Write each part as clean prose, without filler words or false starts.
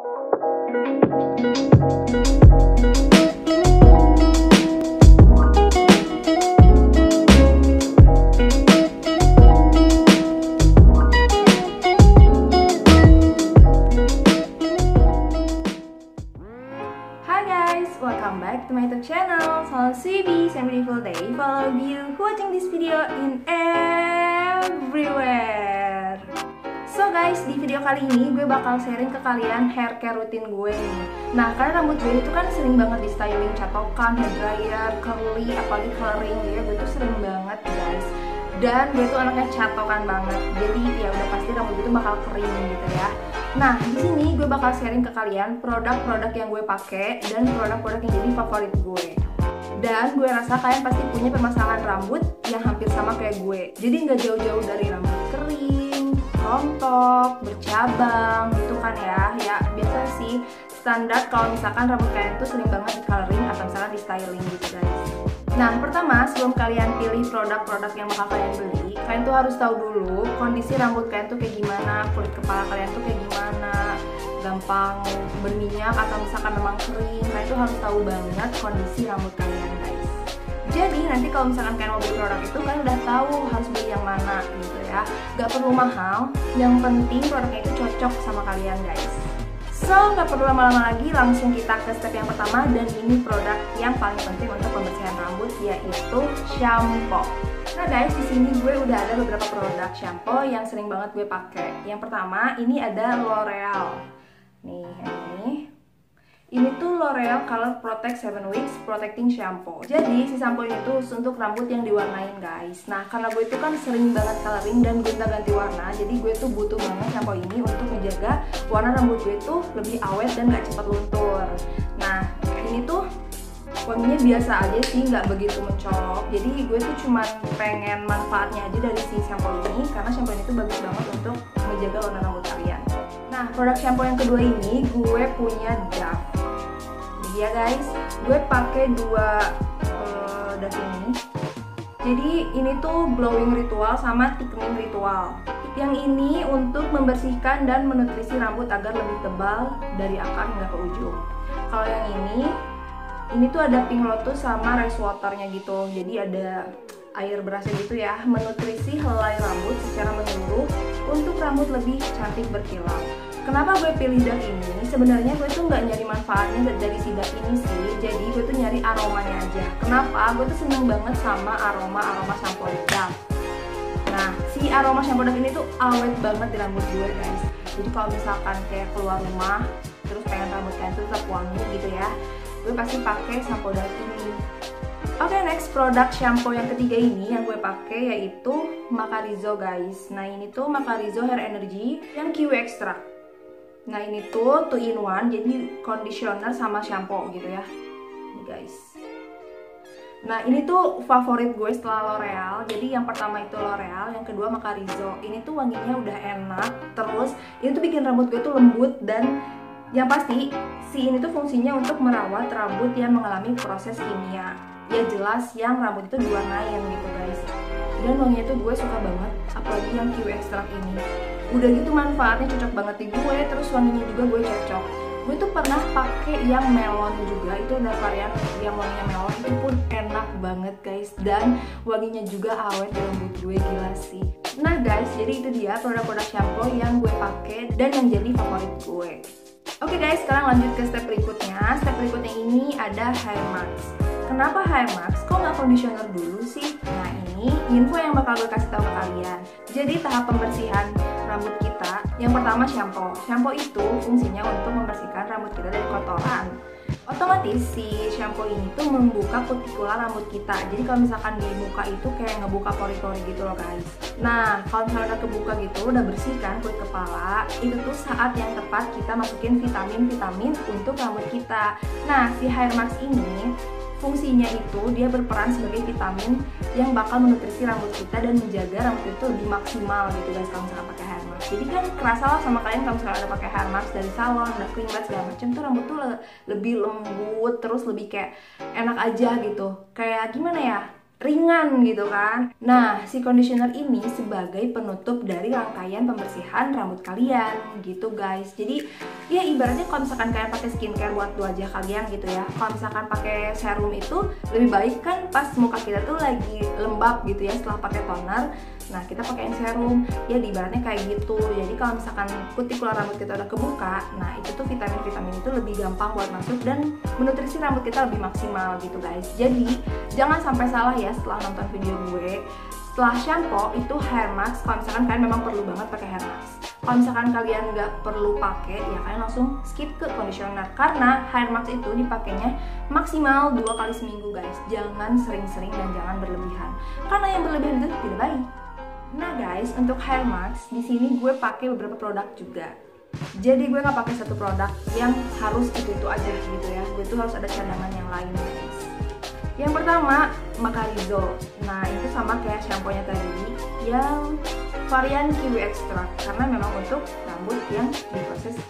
Welcome back to my YouTube channel. So Sweebies and beautiful day for all of you who watching this video in everywhere. So guys, di video kali ini gue bakal sharing ke kalian hair care rutin gue nih. Nah, karena rambut gue itu kan sering banget di styling, catokan, hair dryer, curly, apalagi coloring ya. Gue tuh sering banget guys. Dan gue tuh anaknya catokan banget. Jadi ya udah pasti rambut gue tuh bakal kering gitu ya. Nah, di sini gue bakal sharing ke kalian produk-produk yang gue pakai dan produk-produk yang jadi favorit gue. Dan gue rasa kalian pasti punya permasalahan rambut yang hampir sama kayak gue. Jadi nggak jauh-jauh dari rambut kering, rontok, bercabang gitu kan ya. Ya biasa sih standar kalau misalkan rambut kalian tuh sering banget di coloring atau misalkan di styling gitu guys. Nah, pertama sebelum kalian pilih produk-produk yang bakal kalian beli, kalian tuh harus tahu dulu kondisi rambut kalian tuh kayak gimana, kulit kepala kalian tuh kayak gimana, gampang berminyak atau misalkan memang kering. Kalian tuh harus tahu banget kondisi rambut kalian guys. Jadi nanti kalau misalkan kalian mau beli produk itu, kalian udah tahu harus beli yang mana gitu ya. Gak perlu mahal, yang penting produknya itu cocok sama kalian guys. So, nggak perlu lama-lama lagi, langsung kita ke step yang pertama. Dan ini produk yang paling penting untuk pembersihan rambut, yaitu shampoo. Nah guys, di sini gue udah ada beberapa produk shampoo yang sering banget gue pakai. Yang pertama, ini ada L'Oreal. Nih, ini. Ini tuh L'Oreal Color Protect 7 Weeks Protecting Shampoo. Jadi si shampoo ini tuh untuk rambut yang diwarnain guys. Nah karena gue itu kan sering banget coloring dan gonta-ganti warna, jadi gue tuh butuh banget shampoo ini untuk menjaga warna rambut gue tuh lebih awet dan gak cepat luntur. Nah ini tuh wanginya biasa aja sih, nggak begitu mencolok. Jadi gue tuh cuma pengen manfaatnya aja dari si shampoo ini, karena shampoo ini tuh bagus banget untuk menjaga warna rambut kalian. Nah produk shampoo yang kedua ini gue punya Dove. Ya guys, gue pakai dua Dove ini. Jadi ini tuh glowing ritual sama thickening ritual. Yang ini untuk membersihkan dan menutrisi rambut agar lebih tebal dari akar hingga ke ujung. Kalau yang ini tuh ada pink lotus sama rose waternya gitu. Jadi ada air berasnya gitu ya, menutrisi helai rambut secara menyeluruh untuk rambut lebih cantik berkilau. Kenapa gue pilih Dove ini? Sebenarnya gue tuh nggak nyari manfaatnya dari si Dove ini sih. Jadi gue tuh nyari aromanya aja. Kenapa? Gue tuh seneng banget sama aroma shampoo Dove. Nah, si aroma shampoo Dove ini tuh awet banget di rambut gue guys. Jadi kalau misalkan kayak keluar rumah, terus pengen rambut kalian tuh tetap wangi gitu ya, gue pasti pakai shampoo Dove ini. Oke, next produk shampoo yang ketiga ini yang gue pakai yaitu Macarizo guys. Nah ini tuh Macarizo Hair Energy yang kiwi extract. Nah ini tuh 2 in 1, jadi conditioner sama shampoo gitu ya. Ini guys. Nah ini tuh favorit gue setelah L'Oreal. Jadi yang pertama itu L'Oreal, yang kedua Macarizo. Ini tuh wanginya udah enak. Terus ini tuh bikin rambut gue tuh lembut, dan yang pasti si ini tuh fungsinya untuk merawat rambut yang mengalami proses kimia. Ya jelas yang rambut itu diwarnain gitu guys. Dan wanginya tuh gue suka banget, apalagi yang kiwi extract ini. Udah gitu manfaatnya cocok banget di gue, terus wanginya juga gue cocok. Gue tuh pernah pakai yang melon juga, itu ada varian yang wanginya melon, itu pun enak banget guys. Dan wanginya juga awet di rambut gue, gila sih. Nah guys, jadi itu dia produk-produk shampoo yang gue pakai dan yang jadi favorit gue. Oke guys, sekarang lanjut ke step berikutnya. Step berikutnya ini ada hair mask. Kenapa hair mask? Kok nggak conditioner dulu sih? Nah ini info yang bakal gue kasih tahu ke kalian. Jadi tahap pembersihan rambut kita, yang pertama shampoo. Shampoo itu fungsinya untuk membersihkan rambut kita dari kotoran. Otomatis si shampoo ini tuh membuka kutikula rambut kita. Jadi kalau misalkan di muka itu kayak ngebuka pori-pori gitu loh guys. Nah kalau misalnya udah kebuka gitu, udah bersih kan kulit kepala, itu tuh saat yang tepat kita masukin vitamin-vitamin untuk rambut kita. Nah si hair mask ini fungsinya itu dia berperan sebagai vitamin yang bakal menutrisi rambut kita dan menjaga rambut itu lebih maksimal gitu guys kalau misalkan pakai hair mask. Jadi kan kerasa lah sama kalian kalau misalkan udah pakai hair mask dari salon, udah keringat segala macam tuh rambut tuh lebih lembut, terus lebih kayak enak aja gitu. Kayak gimana ya? ringan gitu kan. Nah, si conditioner ini sebagai penutup dari rangkaian pembersihan rambut kalian gitu guys. Jadi ya ibaratnya kalau misalkan kalian pakai skincare buat wajah kalian gitu ya, kalau misalkan pakai serum itu lebih baik kan pas muka kita tuh lagi lembab gitu ya setelah pakai toner. Nah, kita pakein serum, ya ibaratnya kayak gitu. Jadi kalau misalkan kutikular rambut kita udah kebuka, nah itu tuh vitamin-vitamin itu lebih gampang buat masuk dan menutrisi rambut kita lebih maksimal gitu guys. Jadi jangan sampai salah ya setelah nonton video gue. Setelah shampoo itu hair mask, kalau misalkan kalian memang perlu banget pakai hair mask. Kalau misalkan kalian nggak perlu pakai, ya kalian langsung skip ke conditioner. Karena hair mask itu dipakainya maksimal 2 kali seminggu guys. Jangan sering-sering dan jangan berlebihan. Karena yang berlebihan itu tidak baik. Nah guys, untuk hair mask di sini gue pakai beberapa produk juga. Jadi gue nggak pakai satu produk yang harus itu aja gitu ya. Gue tuh harus ada cadangan yang lain guys. Yang pertama, Macarizo. Nah, itu sama kayak shampoo-nya tadi yang varian kiwi extract karena memang untuk rambut yang diproses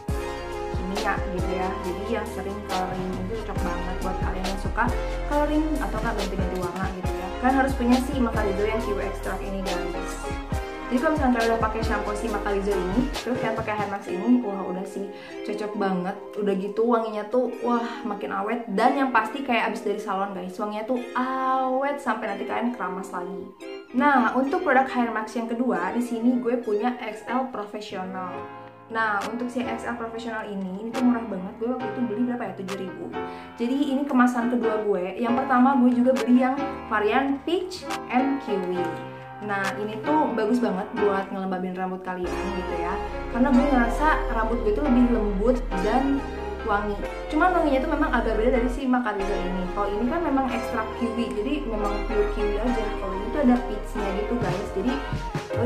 kimia gitu ya. Jadi yang sering coloring itu cocok banget buat kalian yang suka coloring atau ganti-ganti warna gitu ya. Kalian harus punya si Macarizo yang kiwi extract ini guys. Jadi kalau misalnya kalian udah pakai shampoo si Macarizo ini, terus kalian pakai hair mask ini, wah udah sih cocok banget. Udah gitu wanginya tuh wah makin awet dan yang pasti kayak abis dari salon guys. Wanginya tuh awet sampai nanti kalian keramas lagi. Nah, untuk produk hair mask yang kedua, di sini gue punya XL Professional. Nah, untuk si XL Professional ini tuh murah banget. Gue waktu itu beli berapa ya? 7.000. Jadi ini kemasan kedua gue. Yang pertama gue juga beli yang varian Peach and Kiwi. Nah, ini tuh bagus banget buat ngelembabin rambut kalian gitu ya. Karena gue ngerasa rambut gue tuh lebih lembut dan wangi. Cuman wanginya tuh memang agak beda dari si Macarizo ini. Kalau ini kan memang ekstrak kiwi, jadi memang pure kiwi aja. Kalau ini tuh ada peachnya gitu guys. Jadi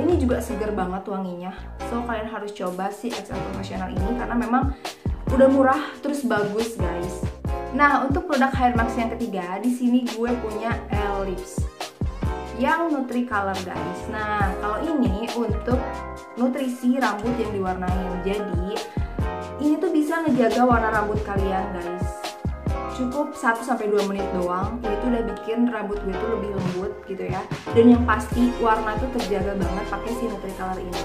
ini juga seger banget wanginya. So kalian harus coba si XL Professional ini karena memang udah murah terus bagus guys. Nah, untuk produk hair mask yang ketiga, di sini gue punya Ellipse yang Nutri Color guys. Nah, kalau ini untuk nutrisi rambut yang diwarnain. Jadi ini tuh bisa ngejaga warna rambut kalian guys. Cukup 1-2 menit doang, itu udah bikin rambut gue tuh lebih lembut gitu ya. Dan yang pasti warna tuh terjaga banget pakai si Nutri Color ini.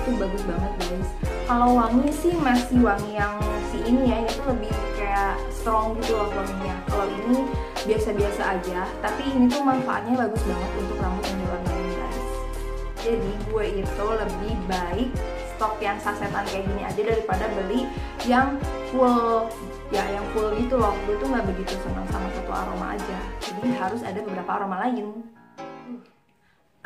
Itu bagus banget guys. Kalau wangi sih masih wangi yang si ini ya, ini tuh lebih kayak strong gitu loh wanginya. Kalau ini biasa-biasa aja, tapi ini tuh manfaatnya bagus banget untuk rambut yang diwarnain guys. Jadi gue itu lebih baik stok yang sasetan kayak gini aja daripada beli yang full ya, yang full gitu loh. Gue tuh nggak begitu senang sama satu aroma aja, jadi harus ada beberapa aroma lain.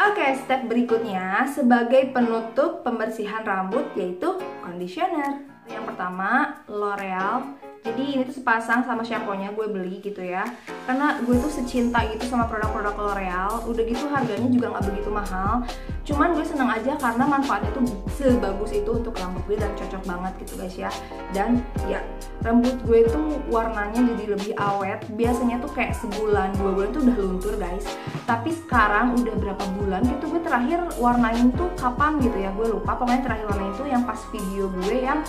Oke, step berikutnya sebagai penutup pembersihan rambut yaitu conditioner. Yang pertama, L'Oreal. Jadi ini tuh sepasang sama shampoo-nya gue beli gitu ya. Karena gue tuh secinta gitu sama produk-produk L'Oreal. Udah gitu harganya juga nggak begitu mahal. Cuman gue seneng aja karena manfaatnya tuh sebagus itu untuk rambut gue dan cocok banget gitu guys ya. Dan ya rambut gue tuh warnanya jadi lebih awet. Biasanya tuh kayak sebulan, 2 bulan tuh udah luntur guys. Tapi sekarang udah berapa bulan gitu gue terakhir warnain tuh kapan gitu ya, gue lupa. Pokoknya terakhir warnain tuh yang pas video gue yang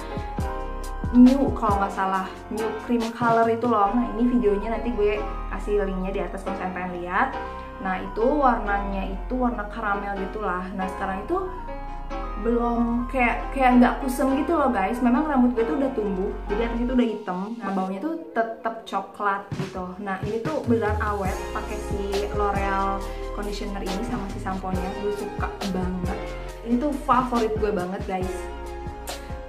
new, kalau nggak salah new cream color itu loh. Nah ini videonya nanti gue kasih linknya di atas kalau kalian pengen lihat. Nah itu warnanya itu warna karamel gitulah. Nah sekarang itu belum kayak nggak kusem gitu loh guys. Memang rambut gue tuh udah tumbuh, jadi atas itu udah hitam. Nah baunya tuh tetap coklat gitu. Nah ini tuh beneran awet pakai si L'Oreal conditioner ini sama si samponya. Gue suka banget. Ini tuh favorit gue banget guys.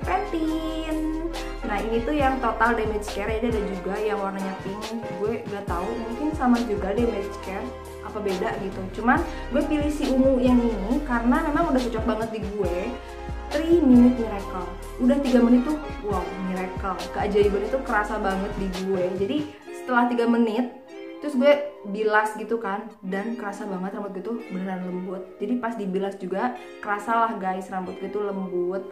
Pantene. Nah ini tuh yang total damage care, ada juga yang warnanya pink. Gue gak tahu, mungkin sama juga damage care, apa beda gitu. Cuman gue pilih si ungu yang ini karena memang udah cocok banget di gue. 3 minute miracle. Udah 3 menit tuh wow miracle. Keajaiban itu kerasa banget di gue. Jadi setelah 3 menit terus gue bilas gitu kan, dan kerasa banget rambut gue tuh beneran lembut. Jadi pas dibilas juga kerasa lah guys rambut gue tuh lembut.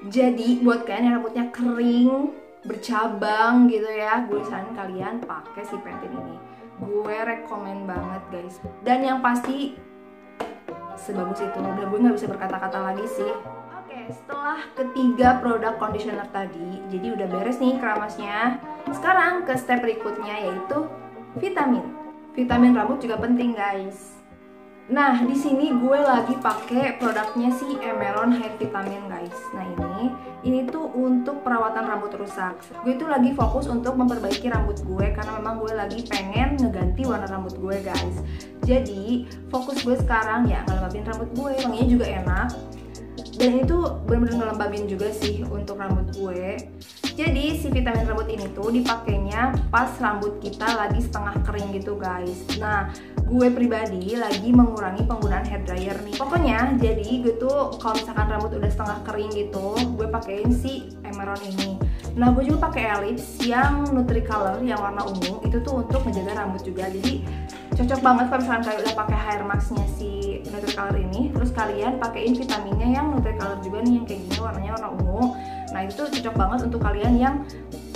Jadi buat kalian yang rambutnya kering, bercabang gitu ya, gue saranin kalian pakai si Pantene ini. Gue rekomen banget guys. Dan yang pasti sebagus itu. Udah gue nggak bisa berkata-kata lagi sih. Oke, setelah ketiga produk conditioner tadi, jadi udah beres nih keramasnya. Sekarang ke step berikutnya yaitu vitamin. Vitamin rambut juga penting guys. Nah, di sini gue lagi pakai produknya si Emeron Hair Vitamin guys. Nah ini tuh untuk perawatan rambut rusak. Gue tuh lagi fokus untuk memperbaiki rambut gue karena memang gue lagi pengen ngeganti warna rambut gue guys. Jadi fokus gue sekarang ya ngelembabin rambut gue, wanginya juga enak. Dan itu bener-bener ngelembabin juga sih untuk rambut gue. Jadi si vitamin rambut ini tuh dipakainya pas rambut kita lagi setengah kering gitu guys. Nah, gue pribadi lagi mengurangi penggunaan hair dryer nih. Pokoknya jadi gue tuh kalau misalkan rambut udah setengah kering gitu, gue pakein si Emeron ini. Nah, gue juga pakai Ellipse yang Nutricolor yang warna ungu. Itu tuh untuk menjaga rambut juga. Jadi cocok banget kalau misalkan kalian udah pakai hair masknya si Nutricolor ini, terus kalian pakein vitaminnya yang Nutricolor juga nih, yang kayak gini warnanya warna ungu. Nah itu tuh cocok banget untuk kalian yang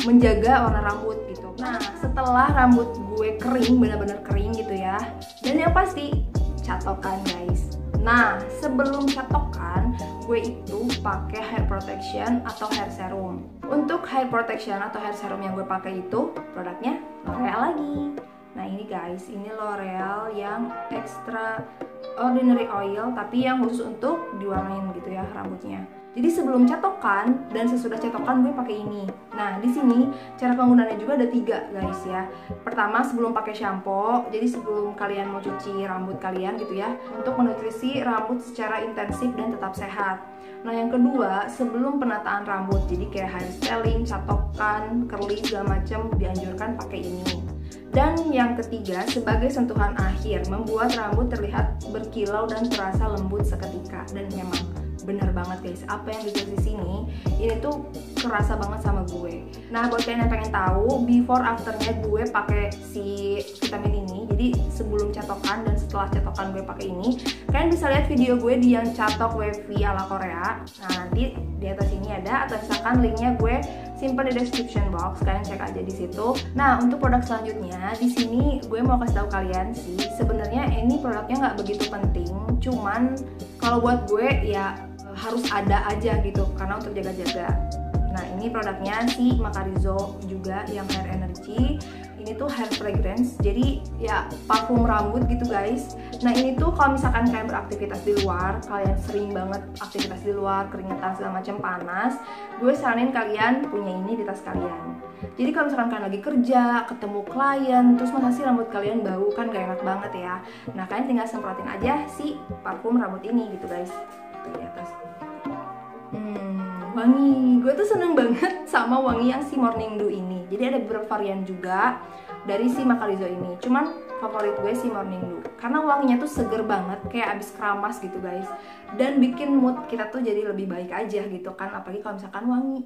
menjaga warna rambut gitu. Nah setelah rambut gue kering, benar-benar kering gitu ya, dan yang pasti catokan guys. Nah sebelum catokan gue itu pakai hair protection atau hair serum. Untuk hair protection atau hair serum yang gue pakai itu produknya L'Oreal lagi. Nah ini guys, ini L'Oreal yang extra ordinary oil tapi yang khusus untuk diwarnain gitu ya rambutnya. Jadi sebelum catokan dan sesudah catokan gue pakai ini. Nah di sini cara penggunaannya juga ada 3 guys ya. Pertama sebelum pakai shampoo, jadi sebelum kalian mau cuci rambut kalian gitu ya, untuk menutrisi rambut secara intensif dan tetap sehat. Nah yang kedua sebelum penataan rambut, jadi kayak hair styling, catokan, curly segala macam dianjurkan pakai ini. Dan yang ketiga sebagai sentuhan akhir, membuat rambut terlihat berkilau dan terasa lembut seketika. Dan memang bener banget guys, apa yang ditulis di sini ini tuh kerasa banget sama gue. Nah buat kalian yang pengen tahu before afternya gue pakai si vitamin ini, jadi sebelum catokan dan setelah catokan gue pakai ini, kalian bisa lihat video gue di yang catok wavy ala Korea. Nah nanti di atas ini ada, atau misalkan linknya gue simpan di description box, kalian cek aja di situ. Nah untuk produk selanjutnya di sini gue mau kasih tahu kalian sih, sebenarnya ini produknya nggak begitu penting, cuman kalau buat gue ya harus ada aja gitu karena untuk jaga-jaga. Nah ini produknya si Macarizo juga yang hair energy. Ini tuh hair fragrance, jadi ya parfum rambut gitu guys. Nah ini tuh kalau misalkan kalian beraktivitas di luar, kalian sering banget aktivitas di luar, keringetan segala macam, panas, gue saranin kalian punya ini di tas kalian. Jadi kalau misalkan kalian lagi kerja, ketemu klien, terus masa sih rambut kalian bau, kan gak enak banget ya. Nah kalian tinggal semprotin aja si parfum rambut ini gitu guys, di atas. Wangi, gue tuh seneng banget sama wangi yang si Morning Dew ini. Jadi ada beberapa varian juga dari si Macarizo ini, cuman favorit gue si Morning Dew karena wanginya tuh seger banget, kayak abis keramas gitu guys, dan bikin mood kita tuh jadi lebih baik aja gitu kan, apalagi kalau misalkan wangi.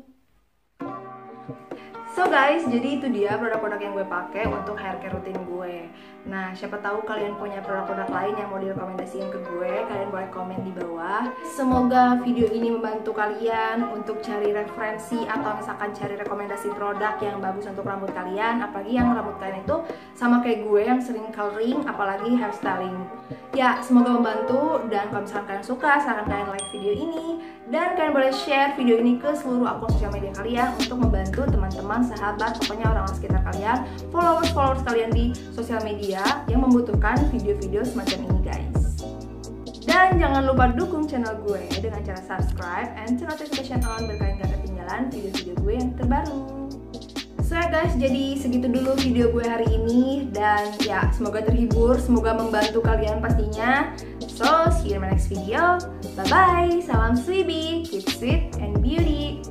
So guys, jadi itu dia produk-produk yang gue pakai untuk hair care rutin gue. Nah, siapa tahu kalian punya produk-produk lain yang mau direkomendasiin ke gue, kalian boleh komen di bawah. Semoga video ini membantu kalian untuk cari referensi atau misalkan cari rekomendasi produk yang bagus untuk rambut kalian, apalagi yang rambut kalian itu sama kayak gue yang sering coloring, apalagi hairstyling. Ya, semoga membantu, dan kalau misalkan kalian suka, silahkan kalian like video ini, dan kalian boleh share video ini ke seluruh akun sosial media kalian untuk membantu teman-teman, sahabat, pokoknya orang-orang sekitar kalian, followers kalian di sosial media yang membutuhkan video-video semacam ini guys. Dan jangan lupa dukung channel gue dengan cara subscribe and turn notification on biar kalian gak ketinggalan video-video gue yang terbaru. So ya guys, jadi segitu dulu video gue hari ini, dan ya semoga terhibur, semoga membantu kalian pastinya. So see you in my next video. Bye bye, salam Sweeby, keep sweet and beauty.